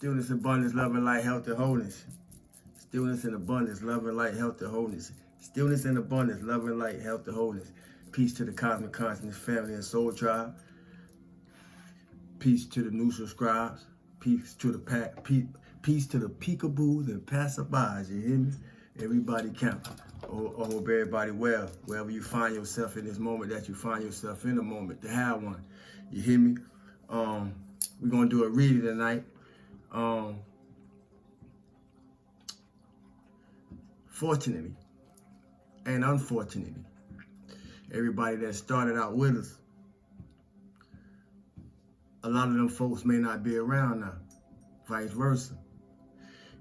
Stillness, abundance, love, and light, health, and wholeness. Stillness and abundance, love, and light, health, and wholeness. Stillness and abundance, love, and light, health, and wholeness. Peace to the Cosmic Consciousness family and soul tribe. Peace to the new subscribers. Peace to the peace to the peekaboos and passerbys. You hear me? Everybody count. I hope everybody well, wherever you find yourself in this moment, that you find yourself in a moment to have one. You hear me? We're gonna do a reading tonight. Fortunately and unfortunately, everybody that started out with us, a lot of them folks may not be around now, vice versa.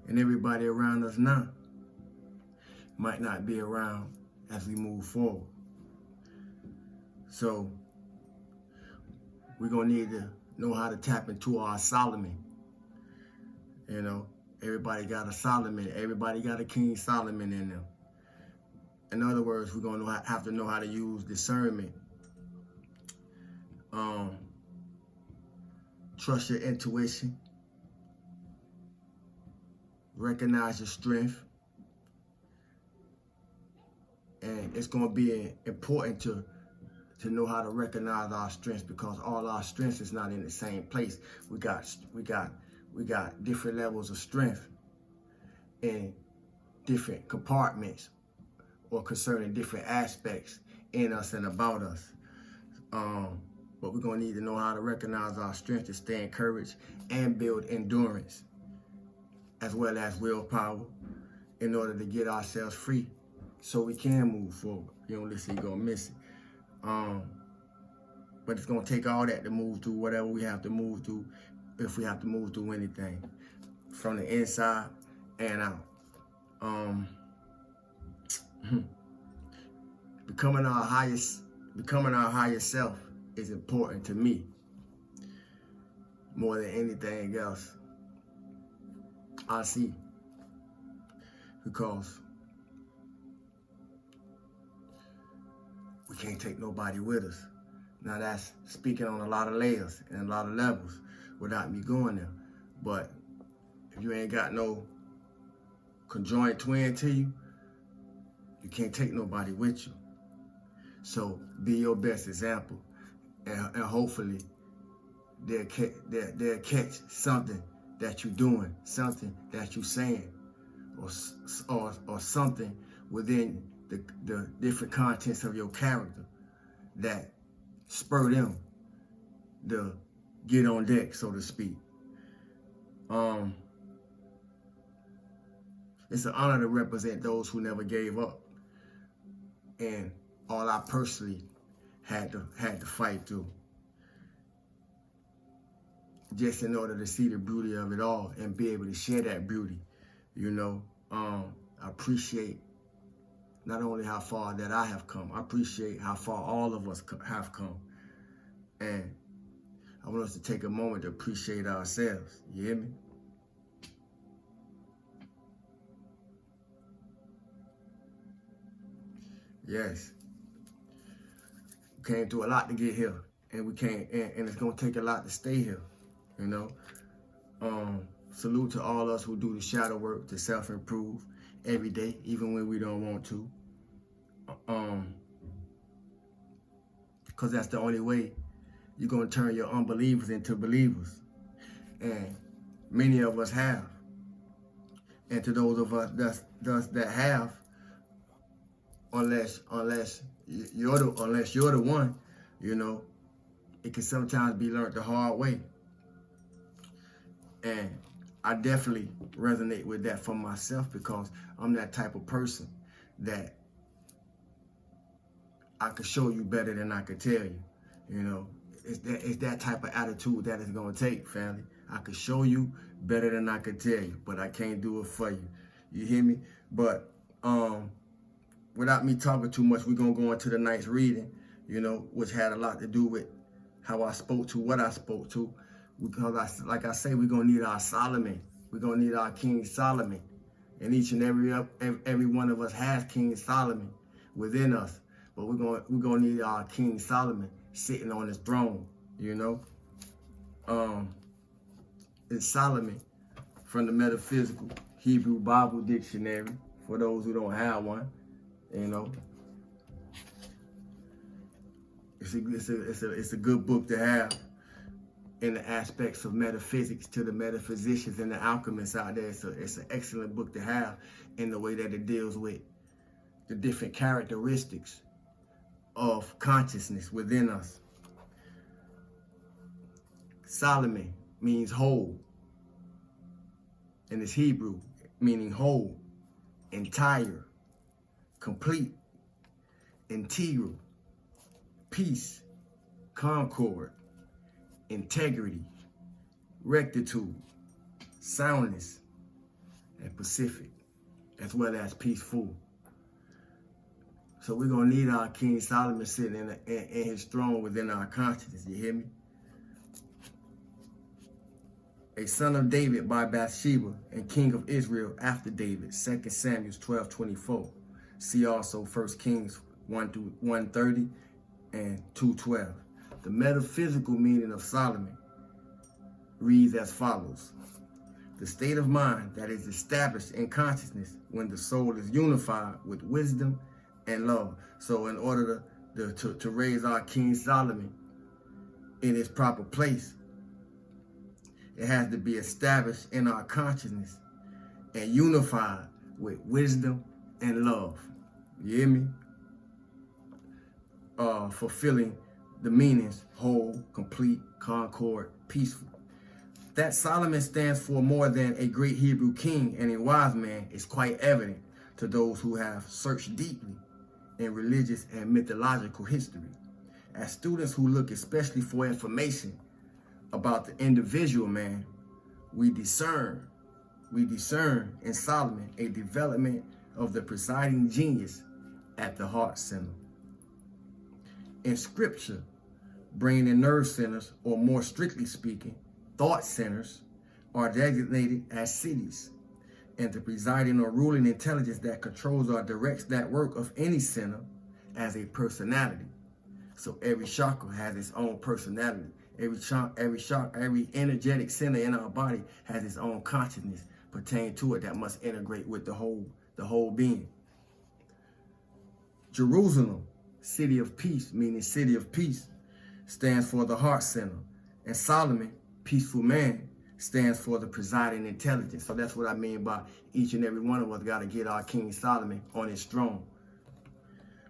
And everybody around us now might not be around as we move forward. So we're gonna need to know how to tap into our Solomon. You know, everybody got a Solomon. Everybody got a King Solomon in them. In other words, we're gonna have to know how to use discernment. Trust your intuition. Recognize your strength. And it's gonna be important to know how to recognize our strengths, because all our strengths is not in the same place. We got different levels of strength in different compartments or concerning different aspects in us and about us. But we're gonna need to know how to recognize our strength to stay encouraged and build endurance, as well as willpower, in order to get ourselves free so we can move forward. You don't listen, you're gonna miss it. But it's gonna take all that to move through whatever we have to move through, if we have to move through anything, from the inside and out. Becoming our higher self is important to me more than anything else I see, because we can't take nobody with us. Now that's speaking on a lot of layers and a lot of levels without me going there. But if you ain't got no conjoined twin to you, you can't take nobody with you. So be your best example, and hopefully they'll catch something that you're doing, something that you're saying, or something within the different contents of your character that spur them to get on deck, so to speak. It's an honor to represent those who never gave up, and all I personally had to fight through, just in order to see the beauty of it all and be able to share that beauty. You know, I appreciate not only how far that I have come, I appreciate how far all of us have come. And I want us to take a moment to appreciate ourselves. You hear me? Yes. We came through a lot to get here, and and it's gonna take a lot to stay here, you know? Salute to all us who do the shadow work to self-improve every day, even when we don't want to. Because that's the only way you're gonna turn your unbelievers into believers. And many of us have. And to those of us that have, unless you're the one, you know, it can sometimes be learned the hard way. And I definitely resonate with that for myself, because I'm that type of person that I could show you better than I could tell you. You know, it's that type of attitude that it's gonna take, family. I could show you better than I could tell you, but I can't do it for you. You hear me? But without me talking too much, we're gonna go into the night's reading, you know, which had a lot to do with how I spoke to what I spoke to. Because like I say, we're gonna need our Solomon. We're gonna need our King Solomon. And each and every one of us has King Solomon within us. But we're gonna need our King Solomon sitting on his throne, you know. And Solomon from the Metaphysical Hebrew Bible Dictionary, for those who don't have one, you know. It's a good book to have in the aspects of metaphysics to the metaphysicians and the alchemists out there. It's an excellent book to have in the way that it deals with the different characteristics of consciousness within us. Solomon means whole, and it's Hebrew, meaning whole, entire, complete, integral, peace, concord, integrity, rectitude, soundness, and pacific, as well as peaceful. So we're going to need our King Solomon sitting in his throne within our consciousness, you hear me? A son of David by Bathsheba and king of Israel after David, 2 Samuel 12:24. See also 1 Kings 1:30 and 2:12. The metaphysical meaning of Solomon reads as follows: the state of mind that is established in consciousness when the soul is unified with wisdom and love. So in order to raise our King Solomon in his proper place, it has to be established in our consciousness and unified with wisdom and love. You hear me? Fulfilling the meanings whole, complete, concord, peaceful. That Solomon stands for more than a great Hebrew king and a wise man is quite evident to those who have searched deeply in religious and mythological history. As students who look especially for information about the individual man, we discern in Solomon a development of the presiding genius at the heart center. In scripture, brain and nerve centers, or more strictly speaking, thought centers, are designated as cities, and the presiding or ruling intelligence that controls or directs that work of any center as a personality. So every chakra has its own personality. Every energetic center in our body has its own consciousness pertaining to it that must integrate with the whole being. Jerusalem, city of peace, meaning city of peace, stands for the heart center. And Solomon, peaceful man, stands for the presiding intelligence. So that's what I mean by each and every one of us got to get our King Solomon on his throne.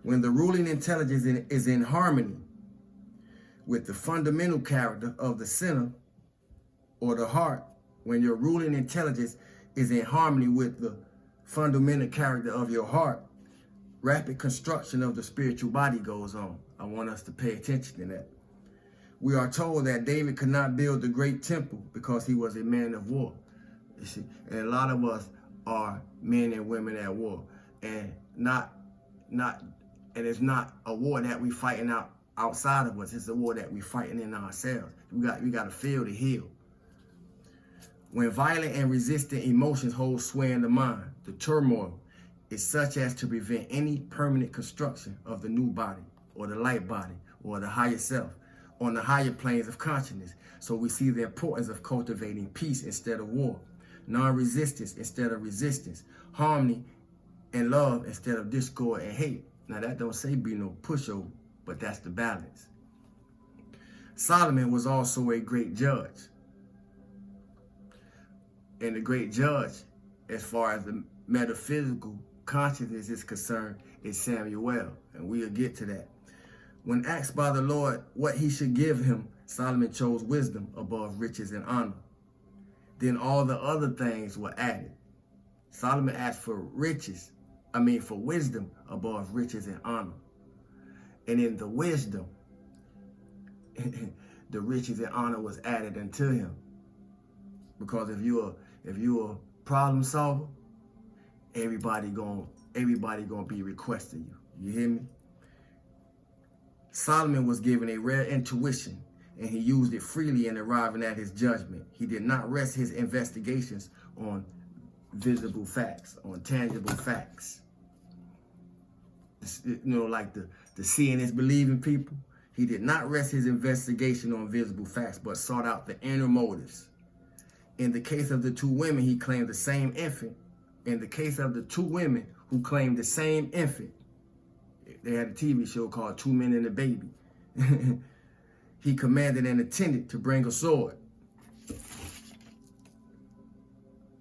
When the ruling intelligence is in harmony with the fundamental character of the center or the heart, when your ruling intelligence is in harmony with the fundamental character of your heart, rapid construction of the spiritual body goes on. I want us to pay attention to that. We are told that David could not build the great temple because he was a man of war. You see, and a lot of us are men and women at war, and it's not a war that we fighting outside of us. It's a war that we fighting in ourselves. We got to feel to heal. When violent and resistant emotions hold sway in the mind, the turmoil is such as to prevent any permanent construction of the new body or the light body or the higher self on the higher planes of consciousness. So we see the importance of cultivating peace instead of war, non-resistance instead of resistance, harmony and love instead of discord and hate. Now that don't say be no pushover, but that's the balance. Solomon was also a great judge. And the great judge, as far as the metaphysical consciousness is concerned, is Samuel, and we'll get to that. When asked by the Lord what he should give him, Solomon chose wisdom above riches and honor. Then all the other things were added. Solomon asked for wisdom above riches and honor. And in the wisdom, the riches and honor was added unto him. Because if you're a problem solver, everybody gonna be requesting you. You hear me? Solomon was given a rare intuition, and he used it freely in arriving at his judgment. He did not rest his investigations on visible facts, on tangible facts. You know, like the seeing is believing people. He did not rest his investigation on visible facts, but sought out the inner motives In the case of the two women, he claimed the same infant. In the case of the two women who claimed the same infant, they had a TV show called Two Men and a Baby. He commanded an attendant to bring a sword.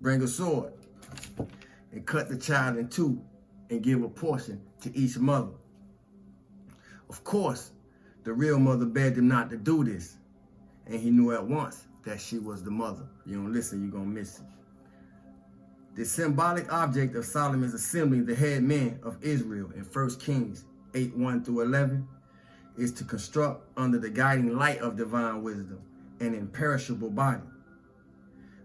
Bring a sword and cut the child in two and give a portion to each mother. Of course, the real mother begged him not to do this, and he knew at once that she was the mother. You don't listen, you're going to miss it. The symbolic object of Solomon's assembling the head men of Israel in 1 Kings 8:1-11 is to construct under the guiding light of divine wisdom an imperishable body.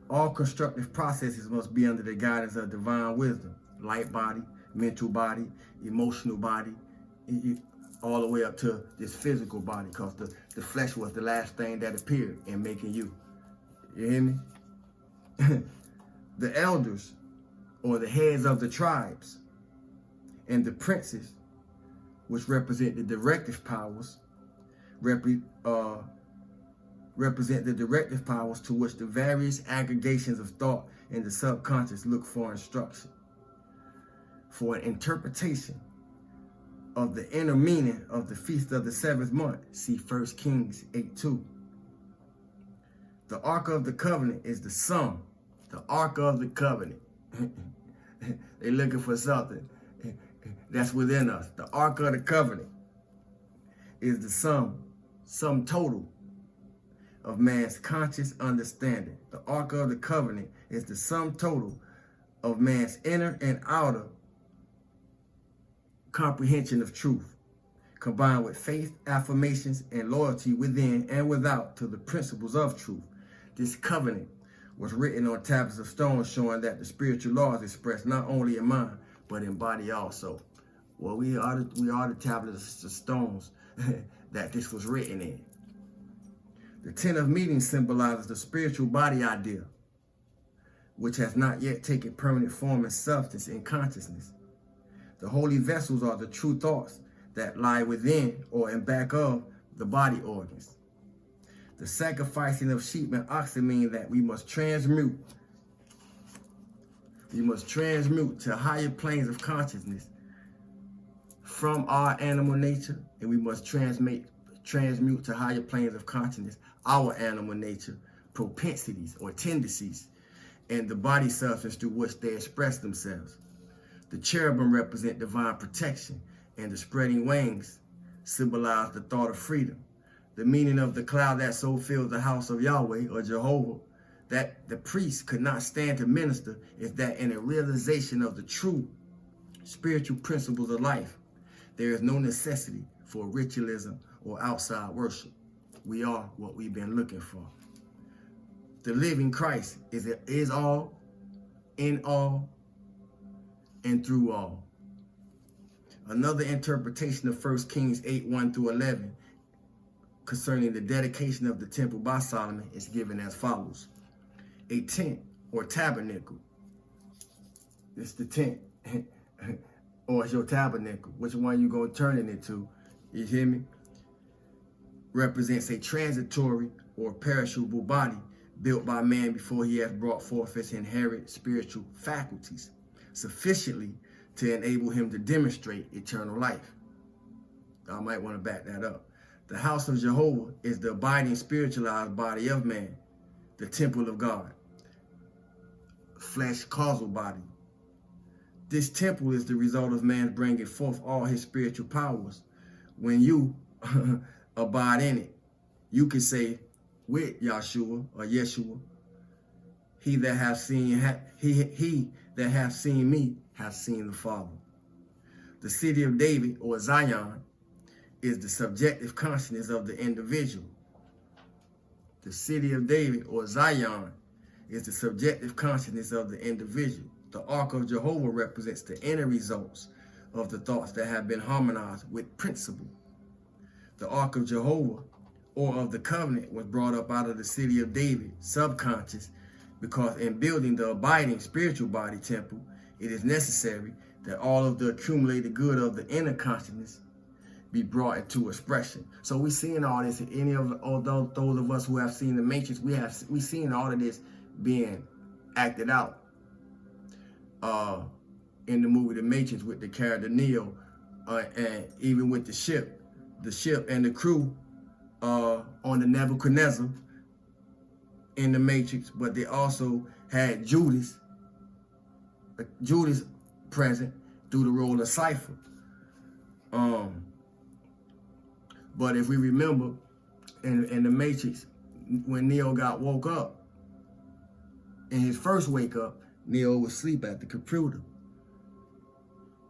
All constructive processes must be under the guidance of divine wisdom, light body, mental body, emotional body, all the way up to this physical body, because the flesh was the last thing that appeared in making you. You hear me? The elders, or the heads of the tribes, and the princes, which represent the directive powers, represent the directive powers to which the various aggregations of thought in the subconscious look for instruction. For an interpretation of the inner meaning of the feast of the seventh month, see 1 Kings 8:2. The Ark of the Covenant is the sum. The Ark of the Covenant. They're looking for something that's within us. The Ark of the Covenant is the sum total of man's conscious understanding. The Ark of the Covenant is the sum total of man's inner and outer comprehension of truth, combined with faith, affirmations, and loyalty within and without to the principles of truth. This covenant was written on tablets of stone, showing that the spiritual laws expressed not only in mind, but in body also. Well, we are the tablets of stones that this was written in. The tent of meeting symbolizes the spiritual body idea, which has not yet taken permanent form and substance in consciousness. The holy vessels are the true thoughts that lie within or in back of the body organs. The sacrificing of sheep and oxen mean that we must transmute. We must transmute to higher planes of consciousness from our animal nature, and we must transmute to higher planes of consciousness our animal nature, propensities or tendencies, and the body substance through which they express themselves. The cherubim represent divine protection, and the spreading wings symbolize the thought of freedom. The meaning of the cloud that so fills the house of Yahweh or Jehovah, that the priest could not stand to minister, is that in a realization of the true spiritual principles of life, there is no necessity for ritualism or outside worship. We are what we've been looking for. The living Christ is all, in all, and through all. Another interpretation of 1 Kings 8:1-11 concerning the dedication of the temple by Solomon is given as follows. A tent or tabernacle. It's the tent. Or it's your tabernacle. Which one you gonna turn it into? You hear me? Represents a transitory or perishable body built by man before he has brought forth his inherent spiritual faculties sufficiently to enable him to demonstrate eternal life. I might want to back that up. The house of Jehovah is the abiding spiritualized body of man, the temple of God, flesh causal body. This temple is the result of man bringing forth all his spiritual powers. When you abide in it, you can say with Yahshua or Yeshua, he that hath seen me hath seen the Father. The city of David or Zion is the subjective consciousness of the individual. The city of David or Zion is the subjective consciousness of the individual. The Ark of Jehovah represents the inner results of the thoughts that have been harmonized with principle. The Ark of Jehovah or of the covenant was brought up out of the city of David, subconscious, because in building the abiding spiritual body temple, it is necessary that all of the accumulated good of the inner consciousness be brought into expression. So we're seeing all this. Any of those of us who have seen the Matrix, we seen all of this being acted out in the movie The Matrix with the character Neo, and even with the ship and the crew on the Nebuchadnezzar in The Matrix, but they also had Judas present through the role of Cypher. But if we remember in The Matrix, when Neo got woke up, in his first wake up, Neo was asleep at the computer.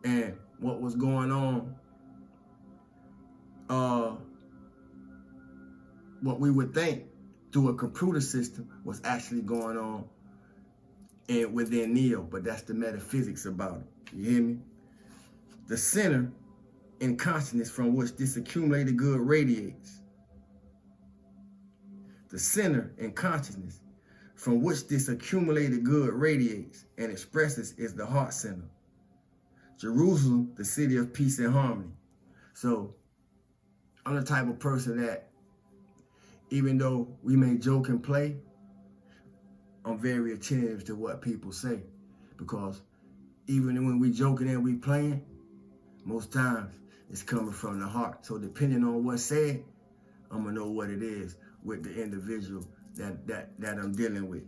And what was going on, what we would think through a computer system was actually going on within Neo, but that's the metaphysics about it. You hear me? The center in consciousness from which this accumulated good radiates. The center in consciousness from which this accumulated good radiates and expresses is the heart center. Jerusalem, the city of peace and harmony. So I'm the type of person that, even though we may joke and play, I'm very attentive to what people say, because even when we joking and we playing, most times it's coming from the heart. So depending on what's said, I'm gonna know what it is with the individual that I'm dealing with.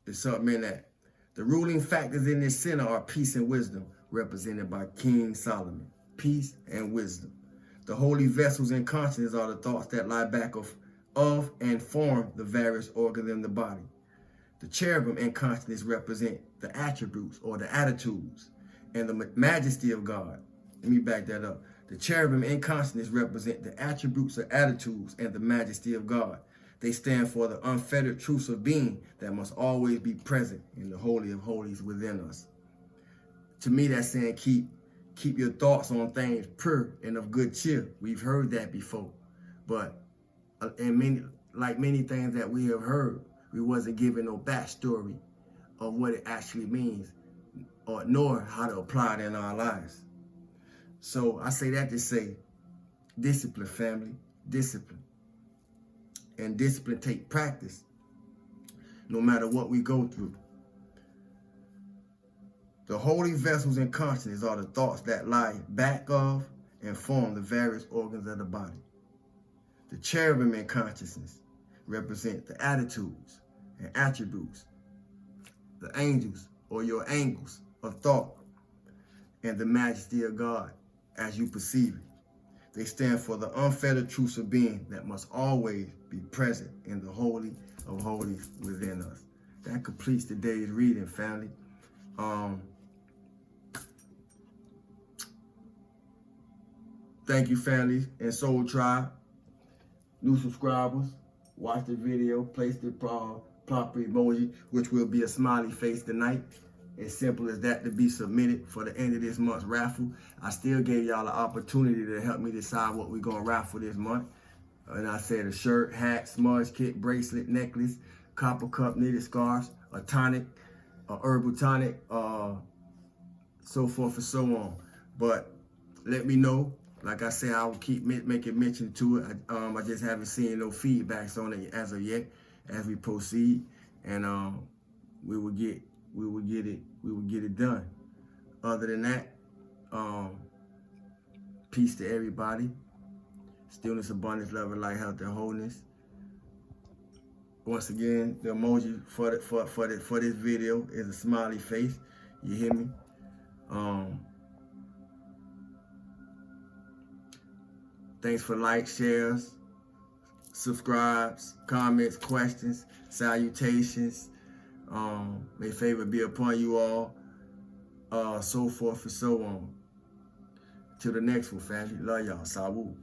It's something in that. The ruling factors in this center are peace and wisdom, represented by King Solomon. Peace and wisdom. The holy vessels in consciousness are the thoughts that lie back of and form the various organs in the body. The cherubim in consciousness represent the attributes or the attitudes and the majesty of God. Let me back that up. The cherubim in consciousness represent the attributes or attitudes and the majesty of God. They stand for the unfettered truths of being that must always be present in the Holy of Holies within us. To me, that's saying keep your thoughts on things pure and of good cheer. We've heard that before, but like many things that we have heard, we wasn't given no backstory of what it actually means, or nor how to apply it in our lives. So I say that to say, discipline, family, discipline. And discipline take practice, no matter what we go through. The holy vessels in consciousness are the thoughts that lie back of and form the various organs of the body. The cherubim in consciousness represent the attitudes and attributes, the angels or your angles of thought, and the majesty of God as you perceive it. They stand for the unfettered truths of being that must always be present in the Holy of Holies within us. That completes today's reading, family. Thank you, family and Soul Tribe. New subscribers, watch the video, place the proper emoji, which will be a smiley face tonight. As simple as that, to be submitted for the end of this month's raffle. I still gave y'all an opportunity to help me decide what we're going to raffle this month. And I said a shirt, hat, smudge kit, bracelet, necklace, copper cup, knitted scarves, a tonic, a herbal tonic, so forth and so on. But let me know. Like I said, I will keep making mention to it. I just haven't seen no feedbacks on it as of yet, as we proceed. And we will get it done. Other than that, peace to everybody. Stillness, abundance, love, and light, health, and wholeness. Once again, the emoji for this video is a smiley face. You hear me? Thanks for likes, shares, subscribes, comments, questions, salutations. May favor be upon you all, so forth and so on. Till the next one, family. Love y'all. Salud.